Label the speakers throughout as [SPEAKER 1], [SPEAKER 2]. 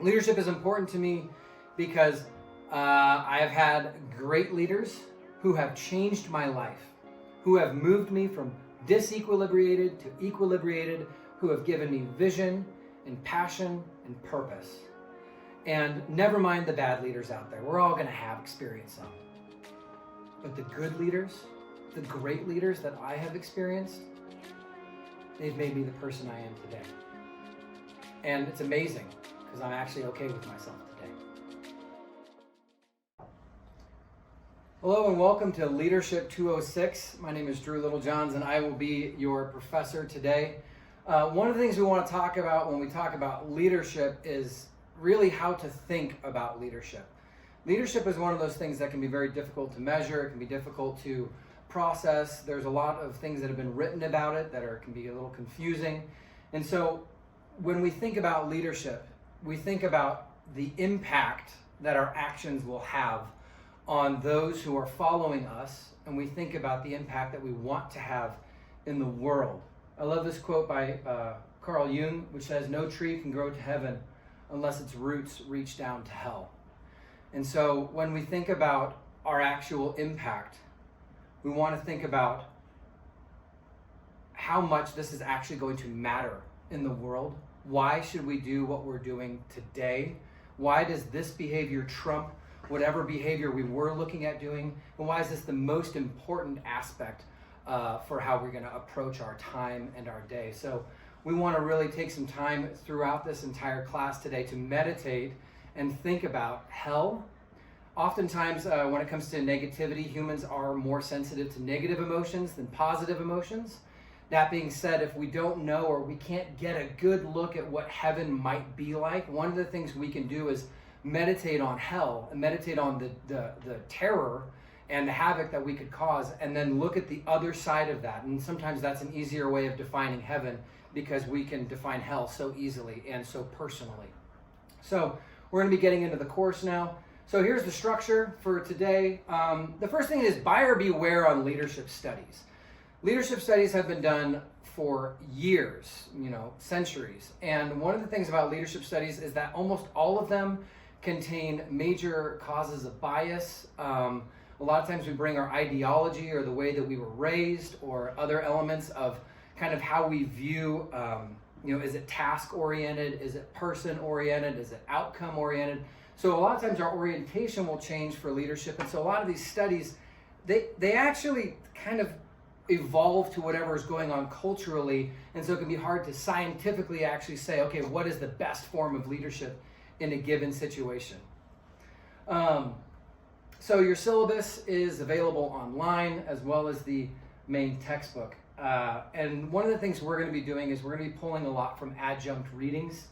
[SPEAKER 1] Leadership is important to me because I have had great leaders who have changed my life, who have moved me from disequilibrated to equilibrated, who have given me vision and passion and purpose. And never mind the bad leaders out there. We're all going to have experience some. But the good leaders, the great leaders that I have experienced, they've made me the person I am today. And it's amazing because I'm actually okay with myself today. Hello and welcome to Leadership 206. My name is Drew Littlejohns and I will be your professor today. One of the things we want to talk about when we talk about leadership is really how to think about leadership. Leadership is one of those things that can be very difficult to measure. It can be difficult to process. There's a lot of things that have been written about it that can be a little confusing. And so when we think about leadership, we think about the impact that our actions will have on those who are following us, and we think about the impact that we want to have in the world. I love this quote by Carl Jung, which says, "No tree can grow to heaven unless its roots reach down to hell." And so when we think about our actual impact, we want to think about how much this is actually going to matter in the world. Why should we do what we're doing today? Why does this behavior trump whatever behavior we were looking at doing? And why is this the most important aspect for how we're going to approach our time and our day? So we want to really take some time throughout this entire class today to meditate and think about hell. Oftentimes, when it comes to negativity, humans are more sensitive to negative emotions than positive emotions. That being said, if we don't know or we can't get a good look at what heaven might be like, one of the things we can do is meditate on hell and meditate on the terror and the havoc that we could cause, and then look at the other side of that. And sometimes that's an easier way of defining heaven because we can define hell so easily and so personally. So we're going to be getting into the course now. So here's the structure for today. The first thing is buyer beware on leadership studies. Leadership studies have been done for years, centuries. And one of the things about leadership studies is that almost all of them contain major causes of bias. A lot of times we bring our ideology or the way that we were raised or other elements of kind of how we view, is it task-oriented? Is it person-oriented? Is it outcome-oriented? So a lot of times our orientation will change for leadership. And so a lot of these studies, they actually kind of evolve to whatever is going on culturally. And so it can be hard to scientifically actually say, okay, what is the best form of leadership in a given situation? So your syllabus is available online as well as the main textbook. And one of the things we're going to be doing is we're going to be pulling a lot from adjunct readings,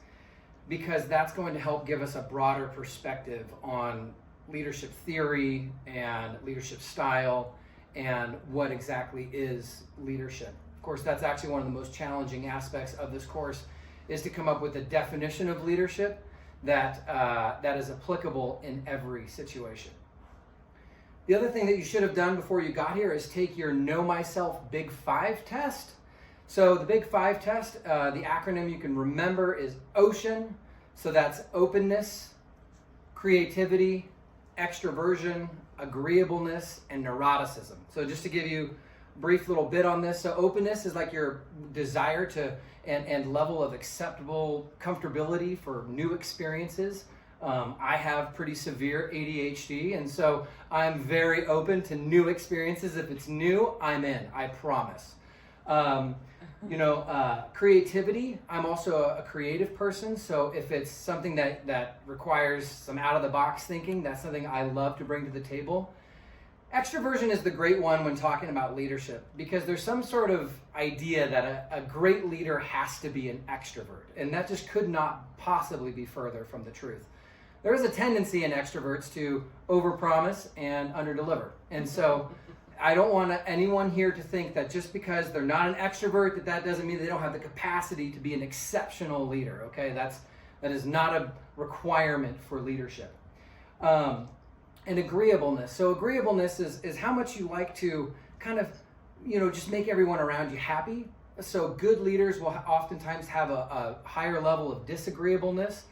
[SPEAKER 1] because that's going to help give us a broader perspective on leadership theory and leadership style and what exactly is leadership. Of course, that's actually one of the most challenging aspects of this course, is to come up with a definition of leadership that is applicable in every situation. The other thing that you should have done before you got here is take your Know Myself Big Five test. So the Big Five test, the acronym you can remember is OCEAN. So that's openness, creativity, extroversion, agreeableness, and neuroticism. So just to give you a brief little bit on this. So openness is like your desire to and level of acceptable comfortability for new experiences. I have pretty severe ADHD, and so I'm very open to new experiences. If it's new, I'm in, I promise. Creativity, I'm also a creative person, so if it's something that requires some out-of-the-box thinking, that's something I love to bring to the table. Extroversion is the great one when talking about leadership, because there's some sort of idea that a great leader has to be an extrovert, and that just could not possibly be further from the truth. There is a tendency in extroverts to overpromise and underdeliver, and so I don't want anyone here to think that just because they're not an extrovert, that doesn't mean they don't have the capacity to be an exceptional leader, okay? That is not a requirement for leadership. And agreeableness. So agreeableness is how much you like to kind of, just make everyone around you happy. So good leaders will oftentimes have a higher level of disagreeableness.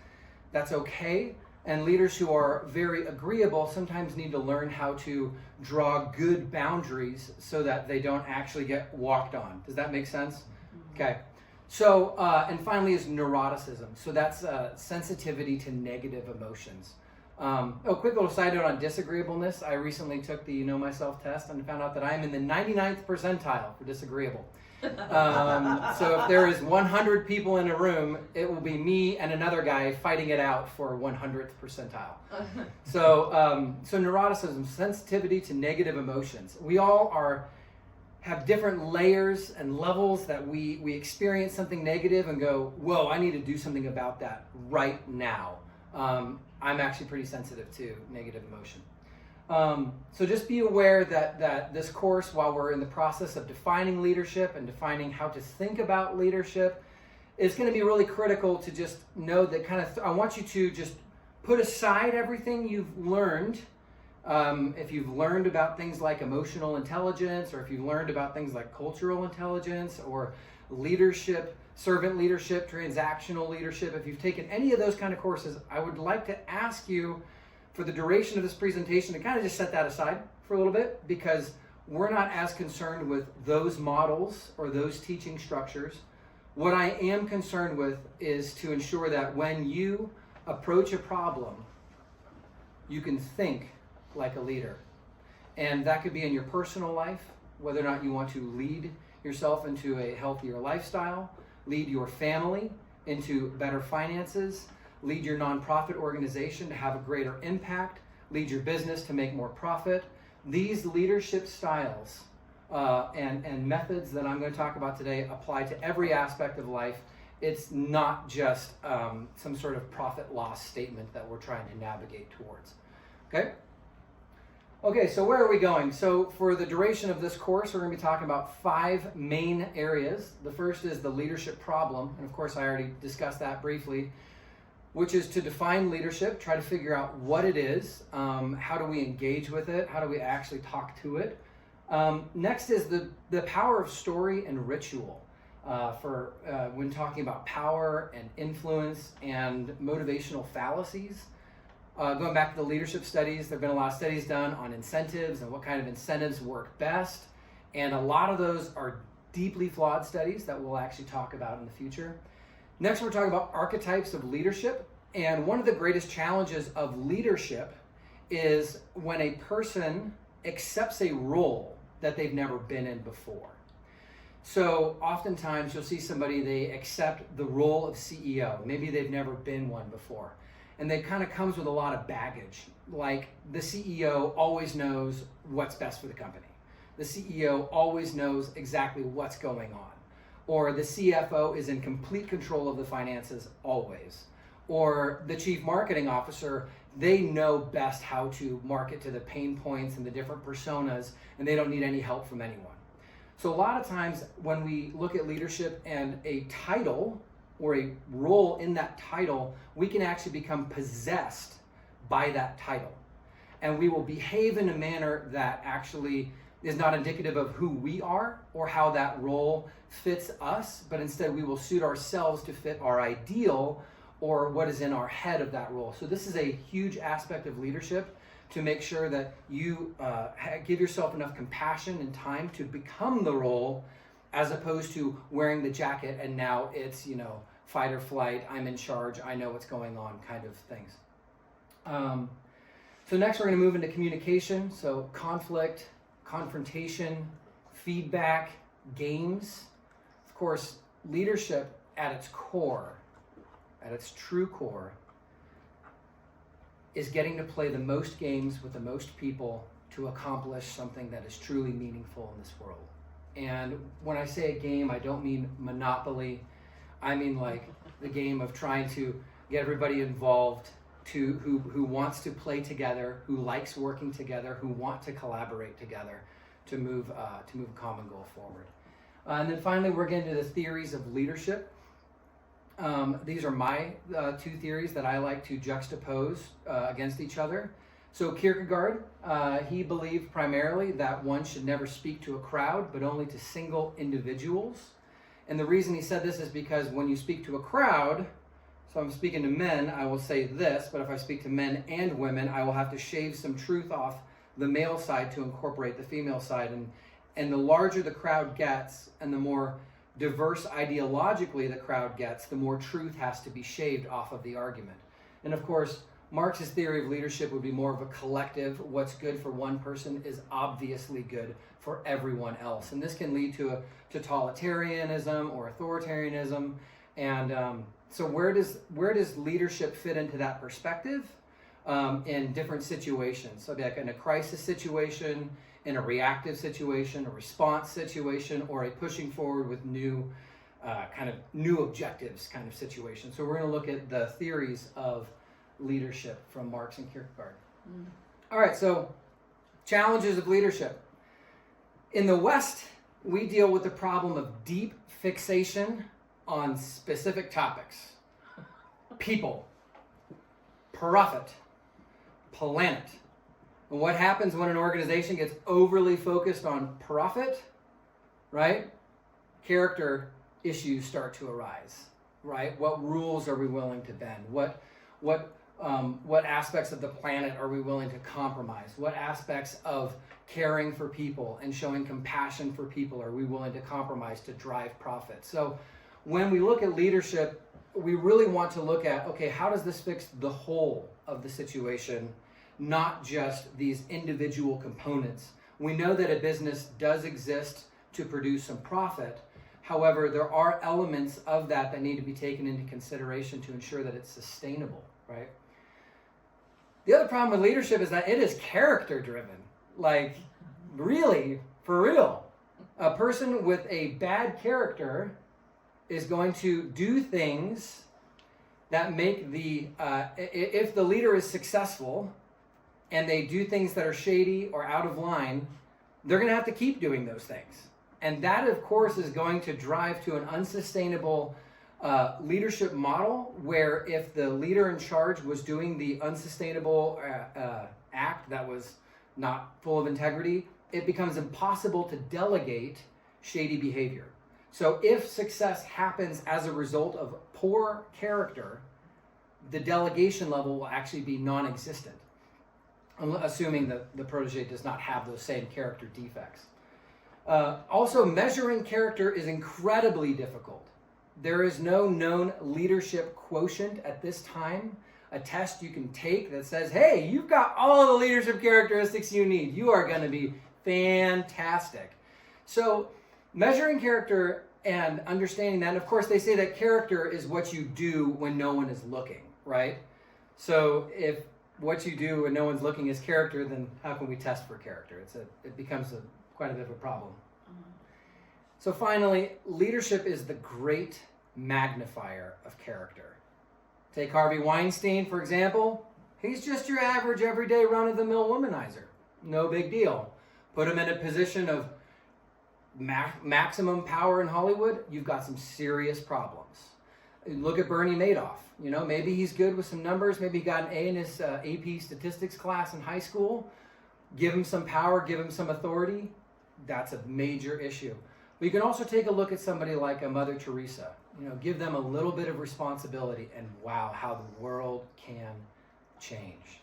[SPEAKER 1] That's okay. And leaders who are very agreeable sometimes need to learn how to draw good boundaries so that they don't actually get walked on. Does that make sense? Okay. So, and finally is neuroticism. So that's sensitivity to negative emotions. Quick little side note on disagreeableness. I recently took the Know Myself test and found out that I'm in the 99th percentile for disagreeable. So if there is 100 people in a room, it will be me and another guy fighting it out for 100th percentile. So neuroticism, sensitivity to negative emotions. We all have different layers and levels that we experience something negative and go, whoa, I need to do something about that right now. I'm actually pretty sensitive to negative emotion. So just be aware that this course, while we're in the process of defining leadership and defining how to think about leadership, is going to be really critical to just know that I want you to just put aside everything you've learned. If you've learned about things like emotional intelligence, or if you've learned about things like cultural intelligence or leadership, servant leadership, transactional leadership, if you've taken any of those kind of courses, I would like to ask you for the duration of this presentation to kind of just set that aside for a little bit, because we're not as concerned with those models or those teaching structures. What I am concerned with is to ensure that when you approach a problem, you can think like a leader. And that could be in your personal life, whether or not you want to lead yourself into a healthier lifestyle, lead your family into better finances, lead your nonprofit organization to have a greater impact, lead your business to make more profit. These leadership styles and methods that I'm going to talk about today apply to every aspect of life. It's not just some sort of profit loss statement that we're trying to navigate towards. Okay, so where are we going? So for the duration of this course, we're going to be talking about 5 main areas. The first is the leadership problem, and of course I already discussed that briefly, which is to define leadership, try to figure out what it is, how do we engage with it, how do we actually talk to it. Next is the power of story and ritual for when talking about power and influence and motivational fallacies. Going back to the leadership studies, there have been a lot of studies done on incentives and what kind of incentives work best. And a lot of those are deeply flawed studies that we'll actually talk about in the future. Next, we're talking about archetypes of leadership. And one of the greatest challenges of leadership is when a person accepts a role that they've never been in before. So oftentimes you'll see somebody, they accept the role of CEO. Maybe they've never been one before. And they kind of comes with a lot of baggage. Like the CEO always knows what's best for the company. The CEO always knows exactly what's going on. Or the CFO is in complete control of the finances always. Or the chief marketing officer, they know best how to market to the pain points and the different personas, and they don't need any help from anyone. So a lot of times when we look at leadership and a title or a role in that title, we can actually become possessed by that title. And we will behave in a manner that actually is not indicative of who we are or how that role fits us, but instead we will suit ourselves to fit our ideal or what is in our head of that role. So this is a huge aspect of leadership, to make sure that you give yourself enough compassion and time to become the role, as opposed to wearing the jacket and now it's, fight or flight, I'm in charge, I know what's going on kind of things. So next we're going to move into communication. So conflict, confrontation, feedback, games. Of course, leadership at its core, at its true core, is getting to play the most games with the most people to accomplish something that is truly meaningful in this world. And when I say a game, I don't mean Monopoly. I mean like the game of trying to get everybody involved, who wants to play together, who likes working together, who want to collaborate together to move a common goal forward. And then finally, we're getting to the theories of leadership. These are my 2 theories that I like to juxtapose against each other. So Kierkegaard, he believed primarily that one should never speak to a crowd, but only to single individuals. And the reason he said this is because when you speak to a crowd, So if I'm speaking to men, I will say this, but if I speak to men and women, I will have to shave some truth off the male side to incorporate the female side. And the larger the crowd gets and the more diverse ideologically the crowd gets, the more truth has to be shaved off of the argument. And of course, Marx's theory of leadership would be more of a collective. What's good for one person is obviously good for everyone else. And this can lead to a totalitarianism or authoritarianism. And so where does leadership fit into that perspective in different situations? So like in a crisis situation, in a reactive situation, a response situation, or a pushing forward with new objectives kind of situation. So we're going to look at the theories of leadership from Marx and Kierkegaard. All right, so challenges of leadership. In the West, we deal with the problem of deep fixation on specific topics. People, profit, planet. And what happens when an organization gets overly focused on profit, right? Character issues start to arise, right? What rules are we willing to bend? What aspects of the planet are we willing to compromise? What aspects of caring for people and showing compassion for people are we willing to compromise to drive profit? So when we look at leadership, we really want to look at, okay, how does this fix the whole of the situation, not just these individual components? We know that a business does exist to produce some profit. However, there are elements of that need to be taken into consideration to ensure that it's sustainable, right? The other problem with leadership is that it is character driven. Like, really, for real. A person with a bad character is going to do things that make if the leader is successful and they do things that are shady or out of line, they're going to have to keep doing those things. And that, of course, is going to drive to an unsustainable leadership model where if the leader in charge was doing the unsustainable act that was not full of integrity, it becomes impossible to delegate shady behavior. So if success happens as a result of poor character, the delegation level will actually be non-existent, assuming that the protege does not have those same character defects. Also, measuring character is incredibly difficult. There is no known leadership quotient at this time, a test you can take that says, hey, you've got all the leadership characteristics you need. You are going to be fantastic. So measuring character and understanding that, and of course they say that character is what you do when no one is looking, right? So if what you do when no one's looking is character, then how can we test for character? It becomes quite a bit of a problem. So finally, leadership is the great magnifier of character. Take Harvey Weinstein, for example. He's just your average, everyday, run-of-the-mill womanizer. No big deal. Put him in a position of maximum power in Hollywood, you've got some serious problems. Look at Bernie Madoff. You know, maybe he's good with some numbers. Maybe he got an A in his AP statistics class in high school. Give him some power, give him some authority. That's a major issue. But you can also take a look at somebody like a Mother Teresa. You know, give them a little bit of responsibility, and wow, how the world can change.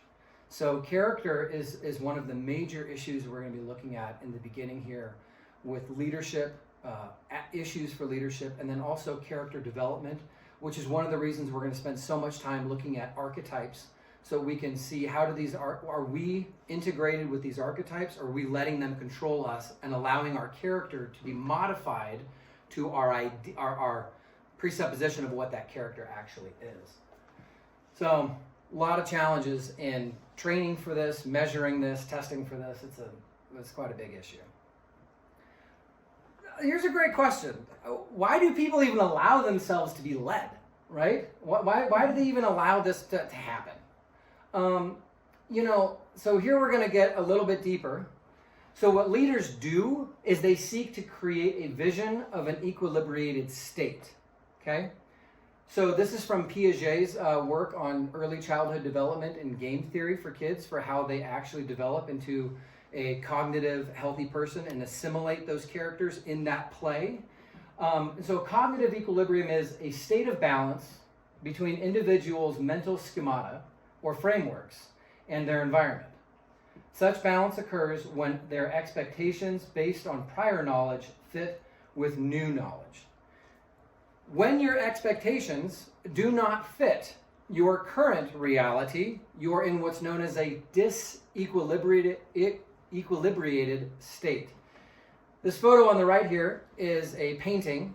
[SPEAKER 1] So character is one of the major issues we're going to be looking at in the beginning here with leadership, issues for leadership, and then also character development, which is one of the reasons we're going to spend so much time looking at archetypes, so we can see how do these are we integrated with these archetypes, or are we letting them control us and allowing our character to be modified to our presupposition of what that character actually is. So a lot of challenges in training for this, measuring this, testing for this. It's quite a big issue. Here's a great question. Why do people even allow themselves to be led, right? Why do they even allow this to happen? So here we're going to get a little bit deeper. So what leaders do is they seek to create a vision of an equilibrated state, okay? So this is from Piaget's work on early childhood development and game theory for kids, for how they actually develop into a cognitive, healthy person and assimilate those characters in that play. So cognitive equilibrium is a state of balance between individuals' mental schemata or frameworks and their environment. Such balance occurs when their expectations based on prior knowledge fit with new knowledge. When your expectations do not fit your current reality, you are in what's known as a disequilibrated state. This photo on the right here is a painting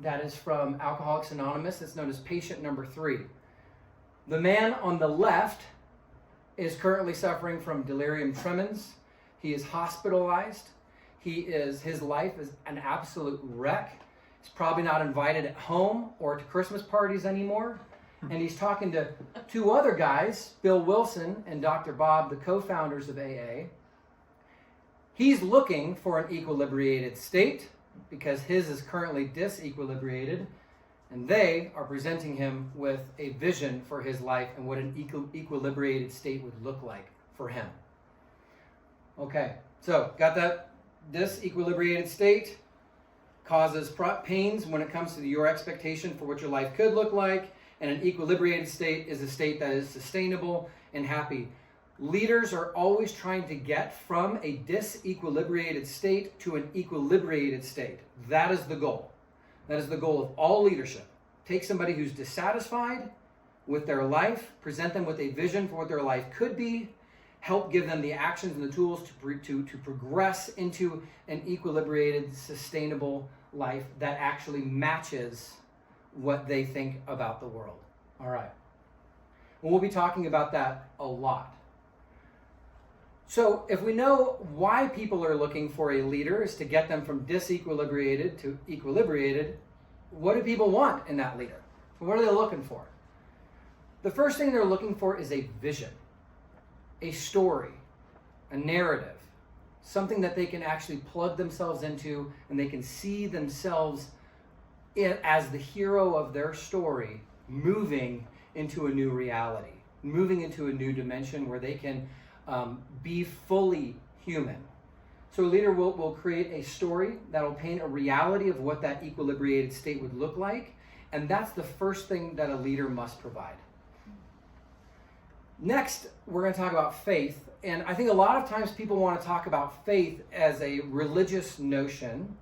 [SPEAKER 1] that is from Alcoholics Anonymous. It's known as patient number 3. The man on the left is currently suffering from delirium tremens. He is hospitalized. His life is an absolute wreck. He's probably not invited at home or to Christmas parties anymore. And he's talking to 2 other guys, Bill Wilson and Dr. Bob, the co-founders of AA. He's looking for an equilibrated state because his is currently disequilibrated, and they are presenting him with a vision for his life and what an equilibrated state would look like for him. Okay, so got that? Disequilibrated state causes pains when it comes to your expectation for what your life could look like, and an equilibrated state is a state that is sustainable and happy. Leaders are always trying to get from a disequilibrated state to an equilibrated state. That is the goal. That is the goal of all leadership. Take somebody who's dissatisfied with their life, present them with a vision for what their life could be, help give them the actions and the tools to progress into an equilibrated, sustainable life that actually matches what they think about the world. All right. Well, we'll be talking about that a lot. So if we know why people are looking for a leader is to get them from disequilibrated to equilibrated, what do people want in that leader? What are they looking for? The first thing they're looking for is a vision, a story, a narrative, something that they can actually plug themselves into and they can see themselves as the hero of their story moving into a new reality, moving into a new dimension where they can be fully human. So a leader will create a story that will paint a reality of what that equilibrated state would look like, and that's the first thing that a leader must provide. Next, we're going to talk about faith, and I think a lot of times people want to talk about faith as a religious notion.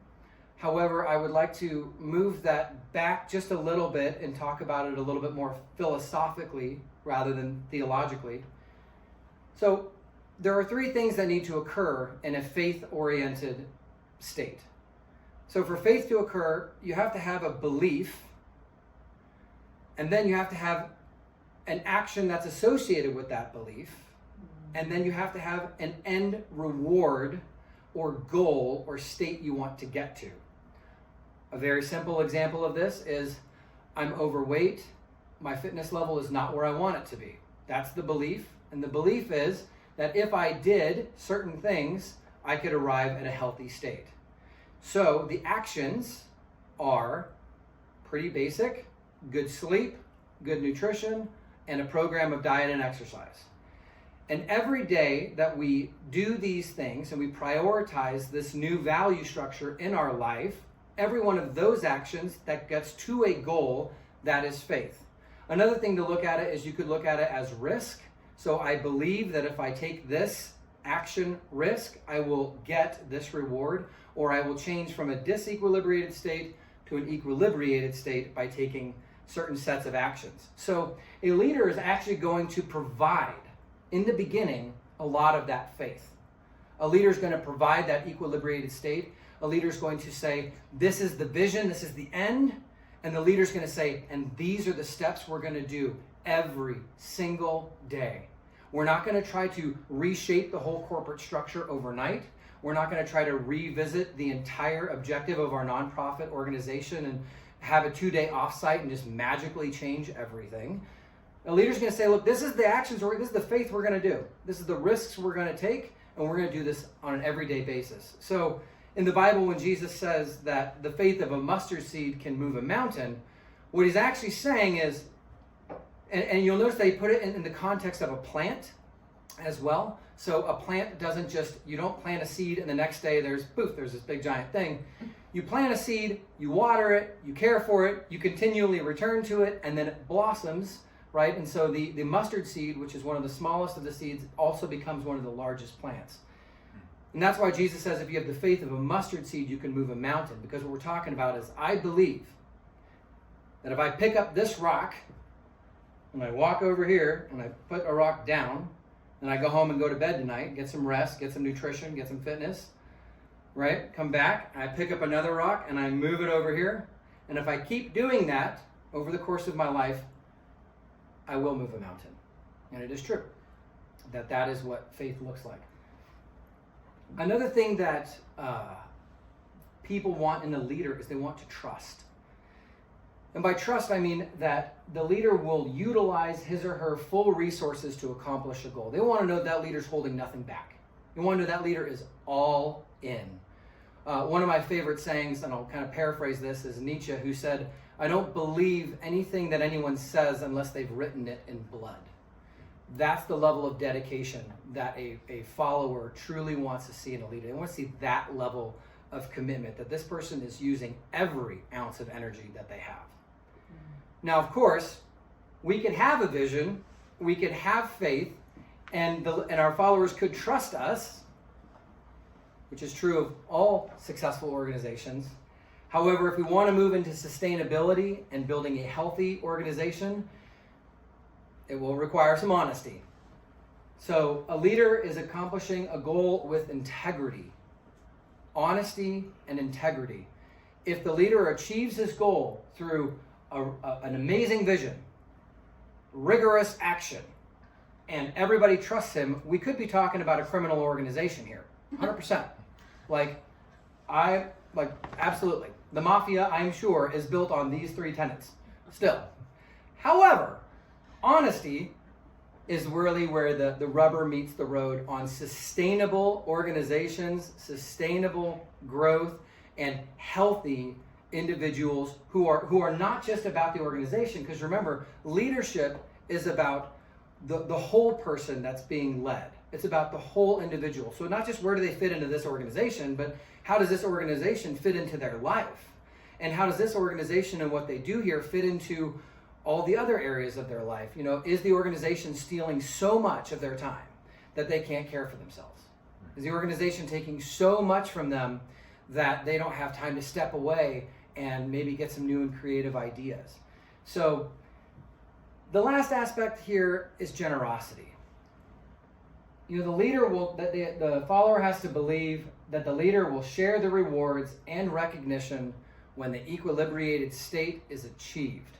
[SPEAKER 1] However, I would like to move that back just a little bit and talk about it a little bit more philosophically rather than theologically. So there are 3 things that need to occur in a faith-oriented state. So for faith to occur, you have to have a belief, and then you have to have an action that's associated with that belief, and then you have to have an end reward or goal or state you want to get to. A very simple example of this is I'm overweight, my fitness level is not where I want it to be. That's the belief, and the belief is that if I did certain things, I could arrive at a healthy state. So the actions are pretty basic: good sleep, good nutrition, and a program of diet and exercise. And every day that we do these things and we prioritize this new value structure in our life, every one of those actions that gets to a goal, that is faith. Another thing to look at it is you could look at it as risk. So I believe that if I take this action risk, I will get this reward, or I will change from a disequilibrated state to an equilibrated state by taking certain sets of actions. So a leader is actually going to provide, in the beginning, a lot of that faith. A leader is going to provide that equilibrated state. A leader is going to say, this is the vision, this is the end. And the leader is going to say, and these are the steps we're going to do every single day. We're not going to try to reshape the whole corporate structure overnight. We're not going to try to revisit the entire objective of our nonprofit organization and have a 2-day offsite and just magically change everything. A leader's going to say, look, this is the actions, or this is the faith we're going to do. This is the risks we're going to take, and we're going to do this on an everyday basis. So in the Bible, when Jesus says that the faith of a mustard seed can move a mountain, what he's actually saying is, and you'll notice they put it in the context of a plant. as well. So a plant doesn't just, you don't plant a seed and the next day there's this big giant thing. You plant a seed, you water it, you care for it, you continually return to it, and then it blossoms, right? And so the mustard seed, which is one of the smallest of the seeds, also becomes one of the largest plants. And that's why Jesus says if you have the faith of a mustard seed, you can move a mountain. Because what we're talking about is, I believe that if I pick up this rock and I walk over here and I put a rock down, and I go home and go to bed tonight, get some rest, get some nutrition, get some fitness, right? Come back, I pick up another rock and I move it over here. And if I keep doing that over the course of my life, I will move a mountain. And it is true that is what faith looks like. Another thing that people want in a leader is they want to trust. And by trust, I mean that the leader will utilize his or her full resources to accomplish a goal. They want to know that leader's holding nothing back. They want to know that leader is all in. One of my favorite sayings, and I'll kind of paraphrase this, is Nietzsche, who said, "I don't believe anything that anyone says unless they've written it in blood." That's the level of dedication that a follower truly wants to see in a leader. They want to see that level of commitment, that this person is using every ounce of energy that they have. Now, of course, we can have a vision, we can have faith, and our followers could trust us, which is true of all successful organizations. However, if we want to move into sustainability and building a healthy organization, it will require some honesty. So a leader is accomplishing a goal with integrity, honesty and integrity. If the leader achieves his goal through an amazing vision, rigorous action, and everybody trusts him, we could be talking about a criminal organization here, 100%. Absolutely. The mafia, I'm sure, is built on these three tenets still. However, honesty is really where the rubber meets the road on sustainable organizations, sustainable growth, and healthy individuals who are not just about the organization. Because remember, leadership is about the whole person that's being led. It's about the whole individual. So not just where do they fit into this organization, but how does this organization fit into their life? And how does this organization and what they do here fit into all the other areas of their life? You know, is the organization stealing so much of their time that they can't care for themselves? Is the organization taking so much from them that they don't have time to step away and maybe get some new and creative ideas? So the last aspect here is generosity. You know, the leader the follower has to believe that the leader will share the rewards and recognition when the equilibrated state is achieved.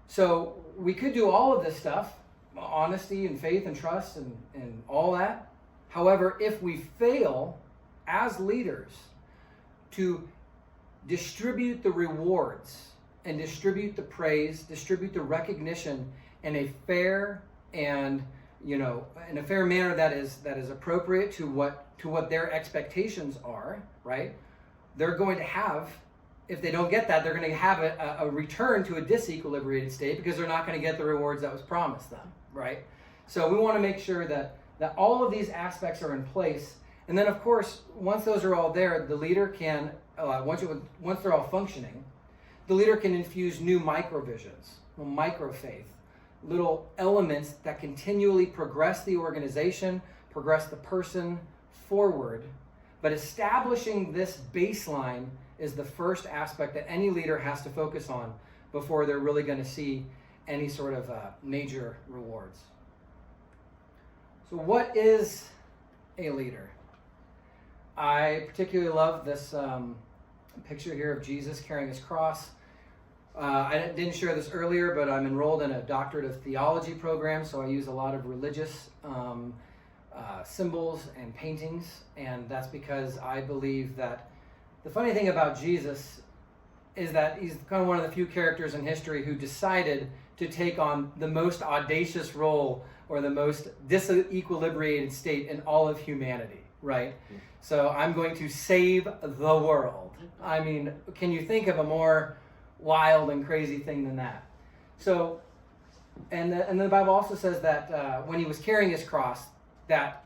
[SPEAKER 1] So we could do all of this stuff, honesty and faith and trust and all that. However, if we fail as leaders to distribute the rewards and distribute the praise, distribute the recognition in a fair and, in a fair manner that is appropriate to what their expectations are, right? They're going to have, if they don't get that, they're going to have a return to a disequilibrated state because they're not going to get the rewards that was promised them, right? So we want to make sure that all of these aspects are in place. And then, of course, once those are all there, the leader can, once they're all functioning, the leader can infuse new microvisions, micro-faith, little elements that continually progress the organization, progress the person forward. But establishing this baseline is the first aspect that any leader has to focus on before they're really going to see any sort of major rewards. So what is a leader? I particularly love this picture here of Jesus carrying his cross. I didn't share this earlier, but I'm enrolled in a doctorate of theology program, so I use a lot of religious symbols and paintings, and that's because I believe that the funny thing about Jesus is that he's kind of one of the few characters in history who decided to take on the most audacious role or the most disequilibrated state in all of humanity, right? So I'm going to save the world. I mean, can you think of a more wild and crazy thing than that? So, and the Bible also says that when he was carrying his cross, that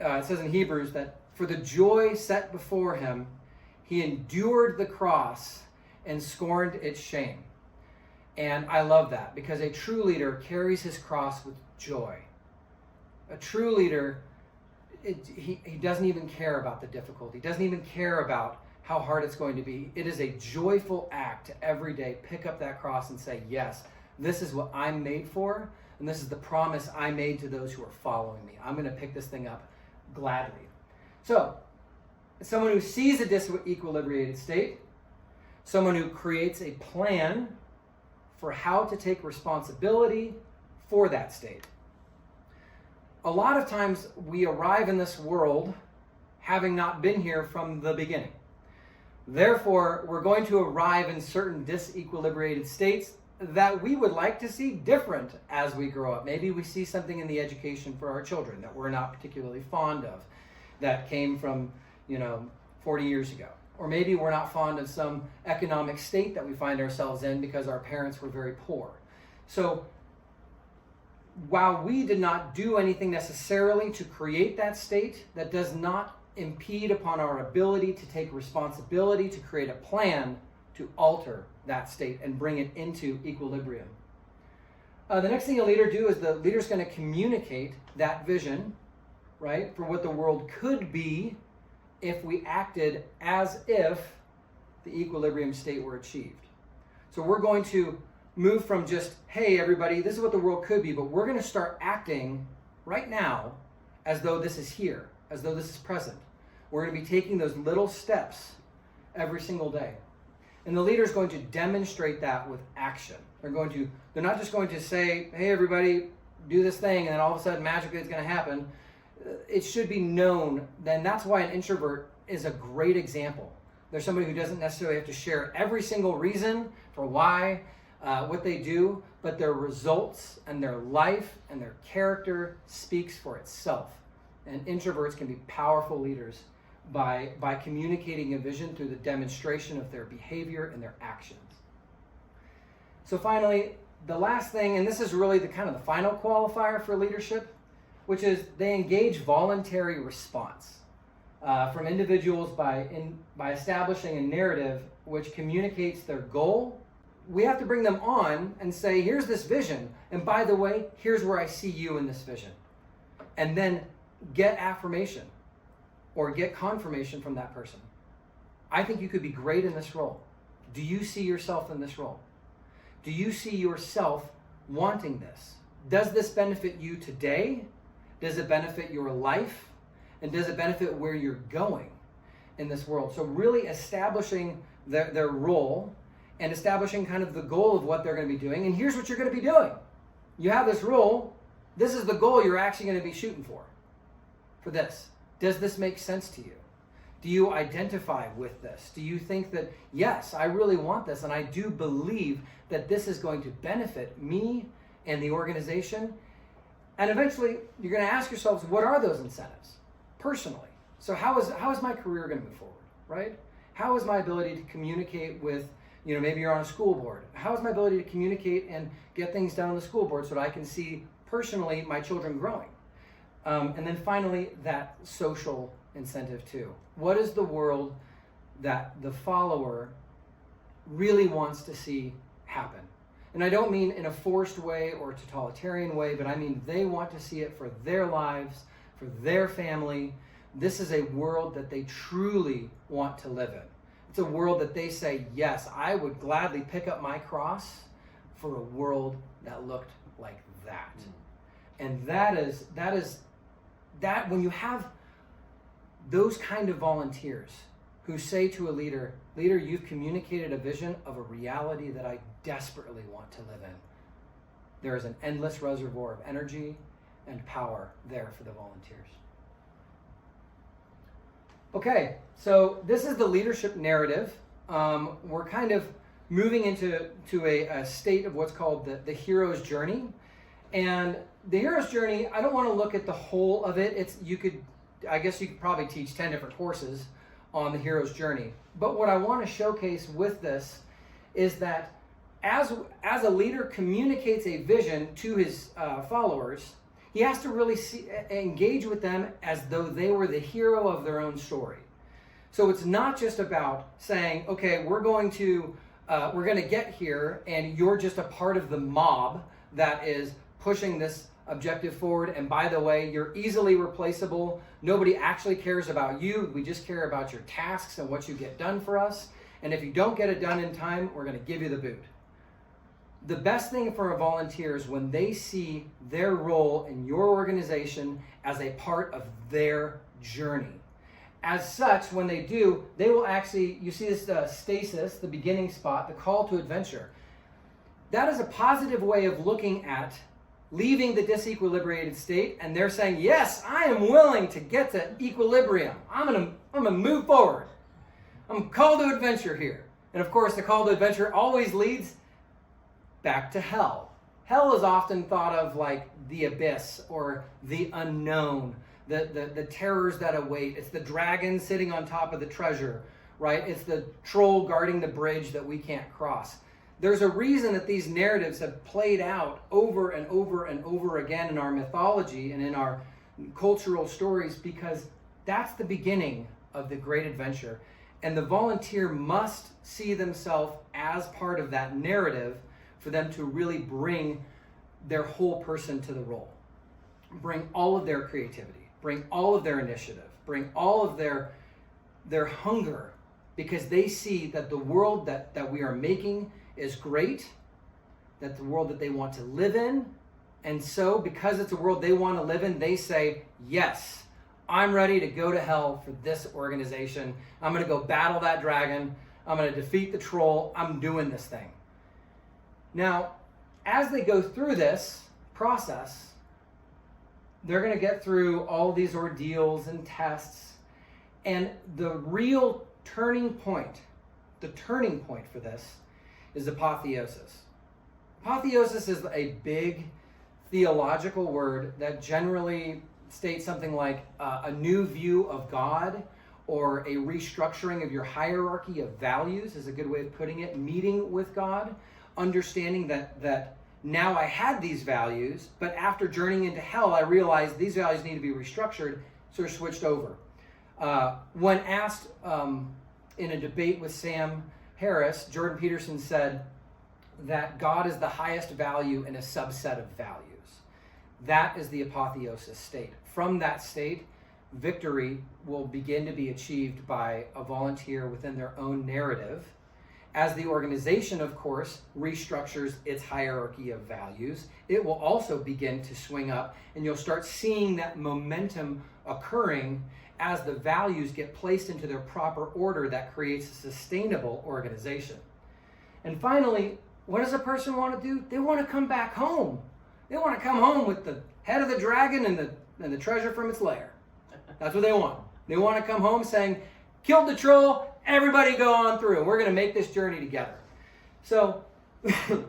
[SPEAKER 1] it says in Hebrews that for the joy set before him, he endured the cross and scorned its shame. And I love that, because a true leader carries his cross with joy. A true leader, he doesn't even care about the difficulty, doesn't even care about how hard it's going to be. It is a joyful act to every day pick up that cross and say, yes, this is what I'm made for, and this is the promise I made to those who are following me. I'm going to pick this thing up gladly. So, someone who sees a disequilibrated state, someone who creates a plan for how to take responsibility for that state. A lot of times we arrive in this world having not been here from the beginning. Therefore, we're going to arrive in certain disequilibrated states that we would like to see different as we grow up. Maybe we see something in the education for our children that we're not particularly fond of, that came from, 40 years ago. Or maybe we're not fond of some economic state that we find ourselves in because our parents were very poor. So, while we did not do anything necessarily to create that state, that does not impede upon our ability to take responsibility to create a plan to alter that state and bring it into equilibrium. The next thing a leader do is the leader's going to communicate that vision, right, for what the world could be if we acted as if the equilibrium state were achieved. So we're going to move from just, hey, everybody, this is what the world could be, but we're going to start acting right now as though this is here, as though this is present. We're going to be taking those little steps every single day. And the leader is going to demonstrate that with action. They're not just going to say, hey, everybody, do this thing, and then all of a sudden magically it's going to happen. It should be known. Then that's why an introvert is a great example. They're somebody who doesn't necessarily have to share every single reason for why, what they do, but their results and their life and their character speaks for itself. And introverts can be powerful leaders by communicating a vision through the demonstration of their behavior and their actions. So finally, the last thing, and this is really the kind of the final qualifier for leadership, which is they engage voluntary response from individuals by establishing a narrative which communicates their goal. We have to bring them on and say, here's this vision, and by the way, here's where I see you in this vision. And then get affirmation or get confirmation from that person. I think you could be great in this role. Do you see yourself in this role? Do you see yourself wanting this? Does this benefit you today? Does it benefit your life? And does it benefit where you're going in this world? So really establishing their role and establishing kind of the goal of what they're going to be doing. And here's what you're going to be doing. You have this role. This is the goal you're actually going to be shooting for this. Does this make sense to you? Do you identify with this? Do you think that, yes, I really want this, and I do believe that this is going to benefit me and the organization? And eventually, you're going to ask yourselves, what are those incentives personally? So how is my career going to move forward, right? How is my ability to communicate with, maybe you're on a school board. How is my ability to communicate and get things done on the school board so that I can see personally my children growing? And then finally, that social incentive too. What is the world that the follower really wants to see happen? And I don't mean in a forced way or a totalitarian way, but I mean they want to see it for their lives, for their family. This is a world that they truly want to live in. It's a world that they say, yes, I would gladly pick up my cross for a world that looked like that. And that when you have those kind of volunteers who say to a leader, you've communicated a vision of a reality that I desperately want to live in. There is an endless reservoir of energy and power there for the volunteers. Okay, so this is the leadership narrative. We're kind of moving into a state of what's called the hero's journey. And the hero's journey, I don't want to look at the whole of it. I guess you could probably teach 10 different courses on the hero's journey. But what I want to showcase with this is that as a leader communicates a vision to his followers, He has to really engage with them as though they were the hero of their own story. So it's not just about saying, okay, we're going to get here and you're just a part of the mob that is pushing this objective forward. And by the way, you're easily replaceable. Nobody actually cares about you. We just care about your tasks and what you get done for us. And if you don't get it done in time, we're going to give you the boot. The best thing for a volunteer is when they see their role in your organization as a part of their journey. As such, when they do, they will actually, you see this stasis, the beginning spot, the call to adventure. That is a positive way of looking at leaving the disequilibrated state, and they're saying, yes, I am willing to get to equilibrium. I'm gonna move forward. I'm called to adventure here. And of course, the call to adventure always leads back to hell. Hell is often thought of like the abyss or the unknown, the terrors that await. It's the dragon sitting on top of the treasure, right? It's the troll guarding the bridge that we can't cross. There's a reason that these narratives have played out over and over and over again in our mythology and in our cultural stories, because that's the beginning of the great adventure. And the volunteer must see themselves as part of that narrative for them to really bring their whole person to the role. Bring all of their creativity, bring all of their initiative, bring all of their hunger, because they see that the world that we are making is great, that the world that they want to live in. And so because it's a world they want to live in, they say, yes, I'm ready to go to hell for this organization. I'm going to go battle that dragon. I'm going to defeat the troll. I'm doing this thing. Now, as they go through this process, they're going to get through all these ordeals and tests. And the real turning point for this is apotheosis. Apotheosis is a big theological word that generally states something like a new view of God, or a restructuring of your hierarchy of values is a good way of putting it. Meeting with God, understanding that now I had these values, but after journeying into hell, I realized these values need to be restructured, so they're switched over. When asked in a debate with Sam Harris, Jordan Peterson said that God is the highest value in a subset of values. That is the apotheosis state. From that state, victory will begin to be achieved by a volunteer within their own narrative, as the organization, of course, restructures its hierarchy of values. It will also begin to swing up, and you'll start seeing that momentum occurring as the values get placed into their proper order that creates a sustainable organization. And finally, what does a person want to do? They want to come back home. They want to come home with the head of the dragon and the treasure from its lair. That's what they want. They want to come home saying, killed the troll, everybody go on through. We're going to make this journey together. So the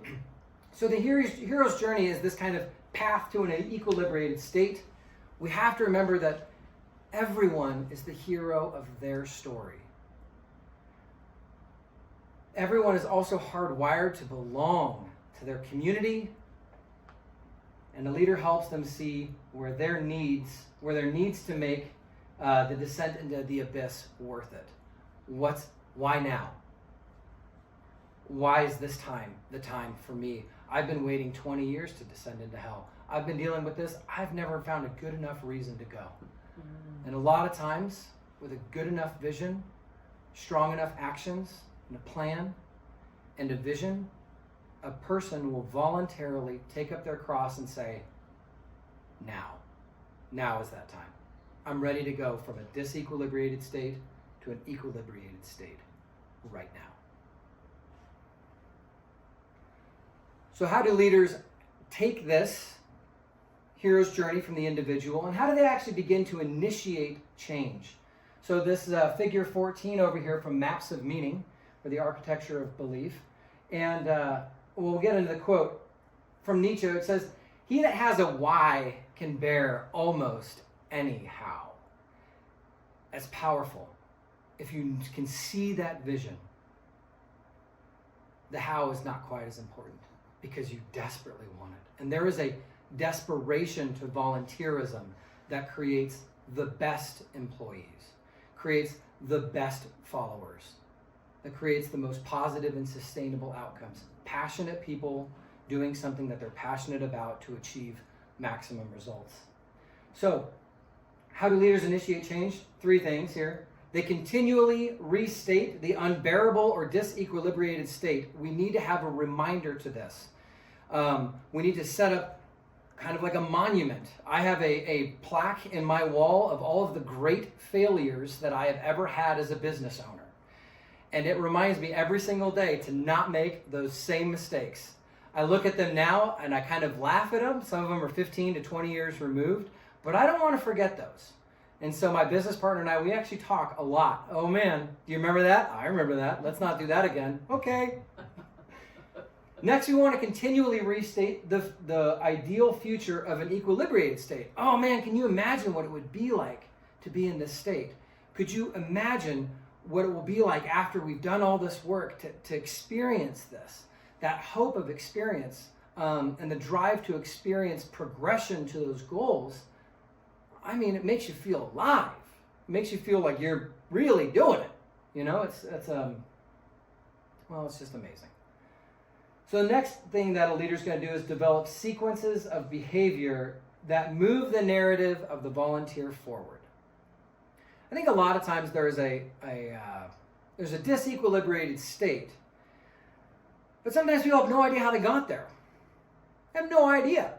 [SPEAKER 1] hero's journey is this kind of path to an equilibrated state. We have to remember that everyone is the hero of their story. Everyone is also hardwired to belong to their community, and the leader helps them see where there needs to make the descent into the abyss worth it. Why now? Why is this time the time for me? I've been waiting 20 years to descend into hell. I've been dealing with this. I've never found a good enough reason to go. And a lot of times, with a good enough vision, strong enough actions, and a plan, and a vision, a person will voluntarily take up their cross and say, now is that time. I'm ready to go from a disequilibrated state to an equilibrated state right now. So how do leaders take this hero's journey from the individual, and how do they actually begin to initiate change? So this is figure 14 over here from Maps of Meaning, or the Architecture of Belief. And we'll get into the quote from Nietzsche. It says, "He that has a why can bear almost any how." That's powerful. If you can see that vision, the how is not quite as important, because you desperately want it. And there is desperation to volunteerism that creates the best employees, creates the best followers, that creates the most positive and sustainable outcomes. Passionate people doing something that they're passionate about to achieve maximum results. So, how do leaders initiate change? 3 things here. They continually restate the unbearable or disequilibrated state. We need to have a reminder to this. We need to set up kind of like a monument. I have a plaque in my wall of all of the great failures that I have ever had as a business owner. And it reminds me every single day to not make those same mistakes. I look at them now and I kind of laugh at them. Some of them are 15 to 20 years removed, but I don't want to forget those. And so my business partner and I, we actually talk a lot. Oh man, do you remember that? I remember that. Let's not do that again. Okay. Next, we want to continually restate the ideal future of an equilibrated state. Oh man, can you imagine what it would be like to be in this state? Could you imagine what it will be like after we've done all this work to experience this? That hope of experience and the drive to experience progression to those goals. I mean, it makes you feel alive. It makes you feel like you're really doing it. You know, it's just amazing. So the next thing that a leader's going to do is develop sequences of behavior that move the narrative of the volunteer forward. I think a lot of times there's a disequilibrated state, but sometimes people have no idea how they got there. They have no idea.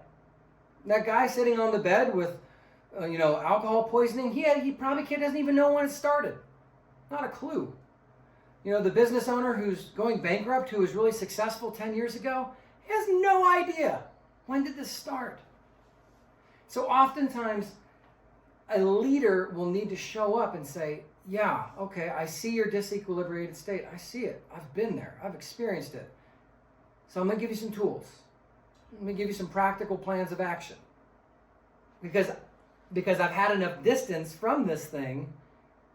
[SPEAKER 1] That guy sitting on the bed with alcohol poisoning, he probably doesn't even know when it started. Not a clue. The business owner who's going bankrupt, who was really successful 10 years ago, he has no idea. When did this start? So oftentimes, a leader will need to show up and say, yeah, okay, I see your disequilibrated state. I see it. I've been there. I've experienced it. So I'm going to give you some tools. I'm going to give you some practical plans of action. Because I've had enough distance from this thing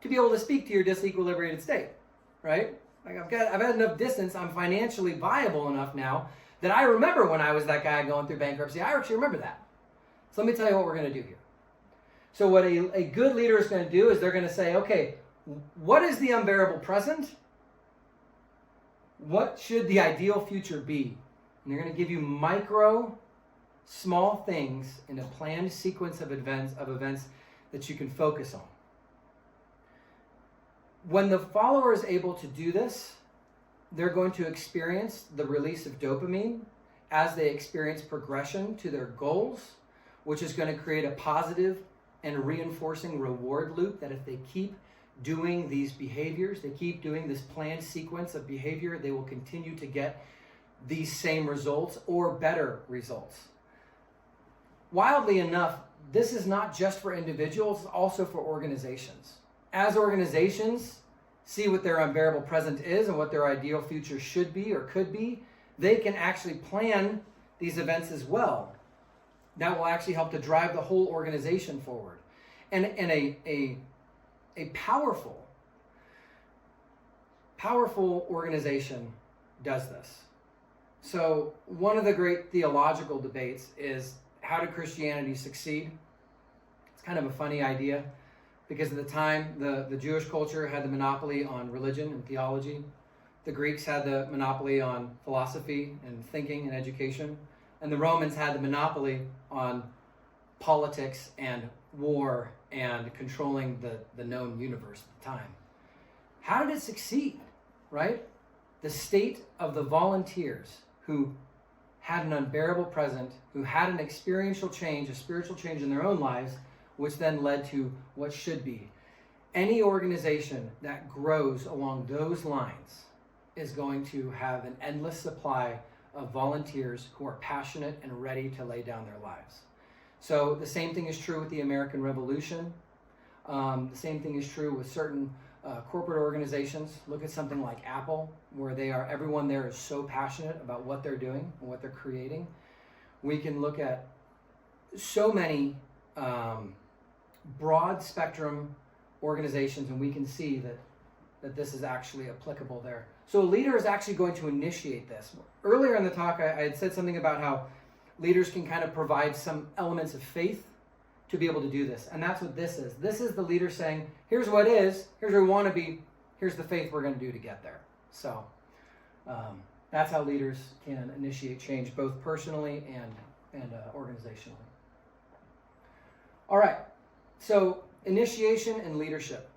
[SPEAKER 1] to be able to speak to your disequilibrated state, right? Like I've had enough distance. I'm financially viable enough now that I remember when I was that guy going through bankruptcy. I actually remember that. So let me tell you what we're going to do here. So what a good leader is going to do is they're going to say, okay, what is the unbearable present? What should the ideal future be? And they're going to give you small things in a planned sequence of events that you can focus on. When the follower is able to do this, they're going to experience the release of dopamine as they experience progression to their goals, which is going to create a positive and reinforcing reward loop that if they keep doing these behaviors, they keep doing this planned sequence of behavior, they will continue to get these same results or better results. Wildly enough, this is not just for individuals, it's also for organizations. As organizations see what their unbearable present is and what their ideal future should be or could be, they can actually plan these events as well. That will actually help to drive the whole organization forward. And a powerful organization does this. So one of the great theological debates is, how did Christianity succeed? It's kind of a funny idea because at the time, the Jewish culture had the monopoly on religion and theology. The Greeks had the monopoly on philosophy and thinking and education. And the Romans had the monopoly on politics and war and controlling the known universe at the time. How did it succeed, right? The state of the volunteers who had an unbearable present, who had an experiential change, a spiritual change in their own lives, which then led to what should be. Any organization that grows along those lines is going to have an endless supply of volunteers who are passionate and ready to lay down their lives. So the same thing is true with the American Revolution. The same thing is true with certain corporate organizations. Look at something like Apple, where everyone there is so passionate about what they're doing and what they're creating. We can look at so many broad spectrum organizations, and we can see that this is actually applicable there. So a leader is actually going to initiate this. Earlier in the talk, I had said something about how leaders can kind of provide some elements of faith to be able to do this. And that's what this is. This is the leader saying, here's what is, here's where we want to be, here's the faith we're going to do to get there. So that's how leaders can initiate change, both personally and organizationally. All right, so initiation and leadership.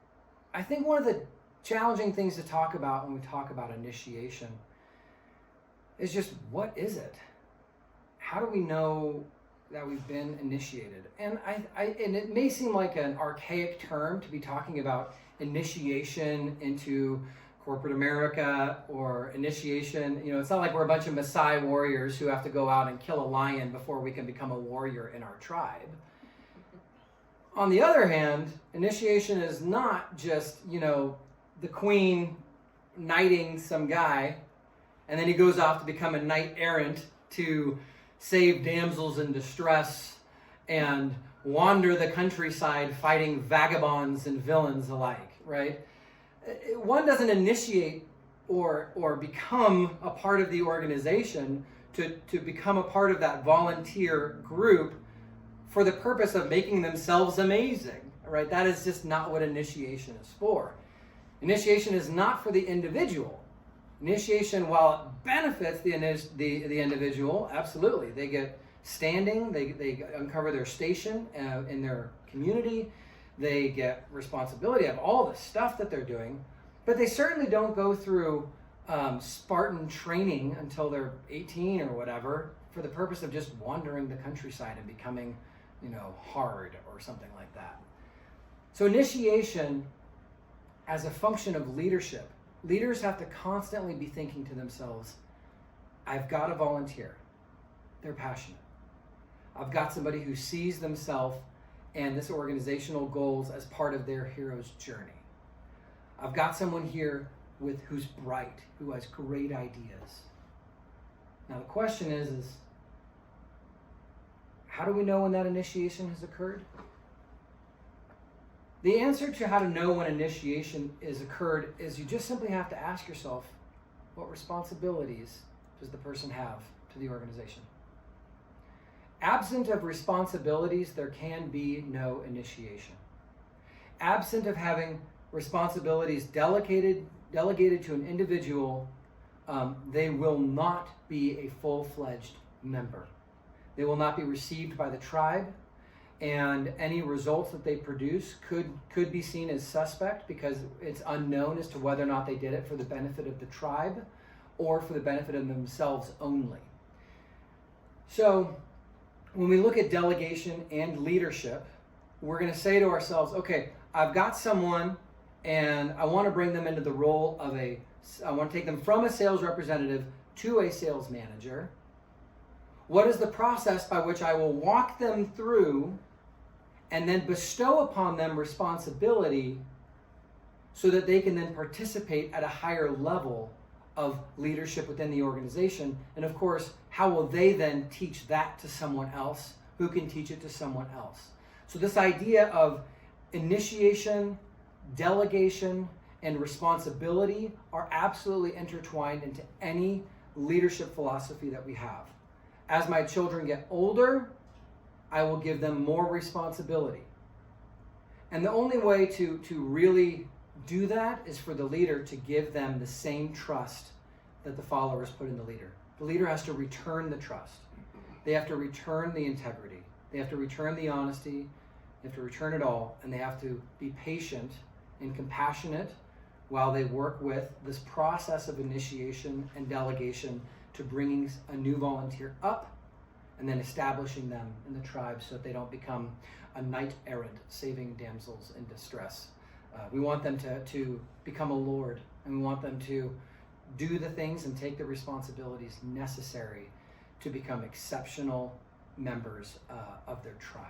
[SPEAKER 1] I think one of the challenging things to talk about when we talk about initiation is just, what is it? How do we know that we've been initiated? And and it may seem like an archaic term to be talking about initiation into corporate America or initiation. It's not like we're a bunch of Maasai warriors who have to go out and kill a lion before we can become a warrior in our tribe. On the other hand, initiation is not just, the queen knighting some guy and then he goes off to become a knight errant to save damsels in distress and wander the countryside fighting vagabonds and villains alike, right? One doesn't initiate or become a part of the organization to become a part of that volunteer group for the purpose of making themselves amazing, right? That is just not what initiation is for. Initiation is not for the individual. Initiation, while it benefits the individual, absolutely. They get standing, they uncover their station in their community, they get responsibility of all the stuff that they're doing, but they certainly don't go through Spartan training until they're 18 or whatever for the purpose of just wandering the countryside and becoming, hard or something like that. So initiation as a function of leadership, leaders have to constantly be thinking to themselves, I've got a volunteer. They're passionate. I've got somebody who sees themselves and this organizational goals as part of their hero's journey. I've got someone here who's bright, who has great ideas. Now the question is how do we know when that initiation has occurred? The answer to how to know when initiation is occurred is you just simply have to ask yourself, what responsibilities does the person have to the organization? Absent of responsibilities, there can be no initiation. Absent of having responsibilities delegated to an individual, they will not be a full-fledged member. They will not be received by the tribe, and any results that they produce could be seen as suspect because it's unknown as to whether or not they did it for the benefit of the tribe or for the benefit of themselves only. So when we look at delegation and leadership, we're going to say to ourselves, okay, I've got someone and I want to bring them into the role of I want to take them from a sales representative to a sales manager. What is the process by which I will walk them through and then bestow upon them responsibility so that they can then participate at a higher level of leadership within the organization? And of course, how will they then teach that to someone else who can teach it to someone else? So this idea of initiation, delegation, and responsibility are absolutely intertwined into any leadership philosophy that we have. As my children get older, I will give them more responsibility. And the only way to really do that is for the leader to give them the same trust that the followers put in the leader. The leader has to return the trust. They have to return the integrity. They have to return the honesty. They have to return it all. And they have to be patient and compassionate while they work with this process of initiation and delegation to bringing a new volunteer up and then establishing them in the tribe so that they don't become a knight errant saving damsels in distress. We want them to become a lord, and we want them to do the things and take the responsibilities necessary to become exceptional members of their tribe.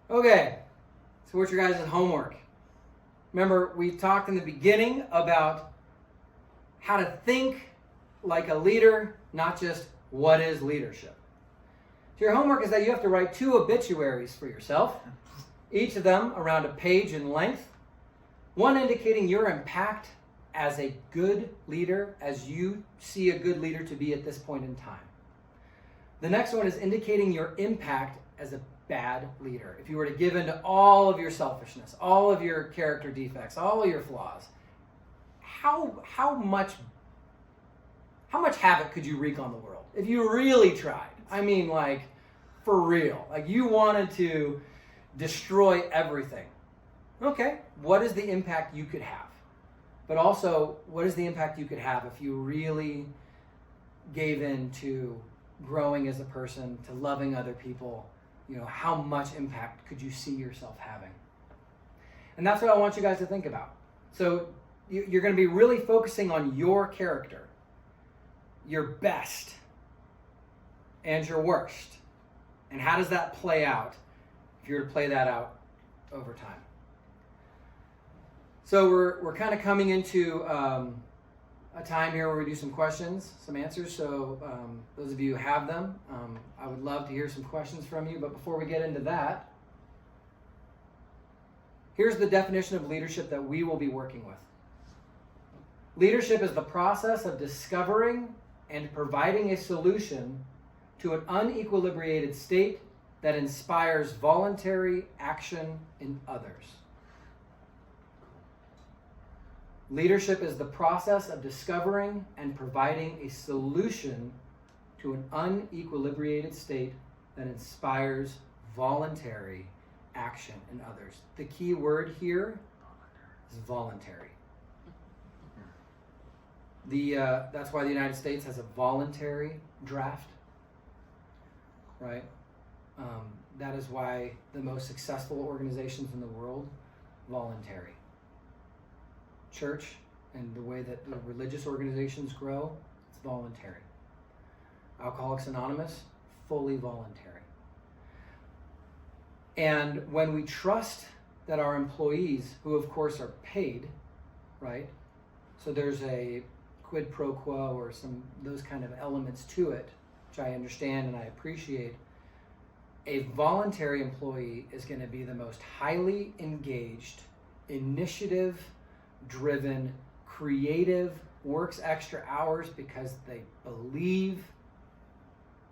[SPEAKER 1] Okay, so what's your guys' homework? Remember, we talked in the beginning about how to think like a leader, not just what is leadership. So your homework is that you have to write 2 obituaries for yourself, each of them around a page in length, one indicating your impact as a good leader, as you see a good leader to be at this point in time. The next one is indicating your impact as a bad leader. If you were to give in to all of your selfishness, all of your character defects, all of your flaws, how much havoc could you wreak on the world if you really tried? I mean, like, for real. Like, you wanted to destroy everything. Okay, what is the impact you could have? But also, what is the impact you could have if you really gave in to growing as a person, to loving other people? You know, how much impact could you see yourself having? And that's what I want you guys to think about. So you're going to be really focusing on your character, your best and your worst. And how does that play out if you were to play that out over time? So we're kind of coming into a time here where we do some questions, some answers. So those of you who have them, I would love to hear some questions from you. But before we get into that, here's the definition of leadership that we will be working with. Leadership is the process of discovering and providing a solution to an unequilibrated state that inspires voluntary action in others. Leadership is the process of discovering and providing a solution to an unequilibrated state that inspires voluntary action in others. The key word here is voluntary. That's why the United States has a voluntary draft, right? That is why the most successful organizations in the world, voluntary. Church and the way that the religious organizations grow, it's voluntary. Alcoholics Anonymous, fully voluntary. And when we trust that our employees, who of course are paid, right? So there's a quid pro quo or some those kind of elements to it, which I understand and I appreciate. A voluntary employee is going to be the most highly engaged, initiative-driven, creative, works extra hours because they believe.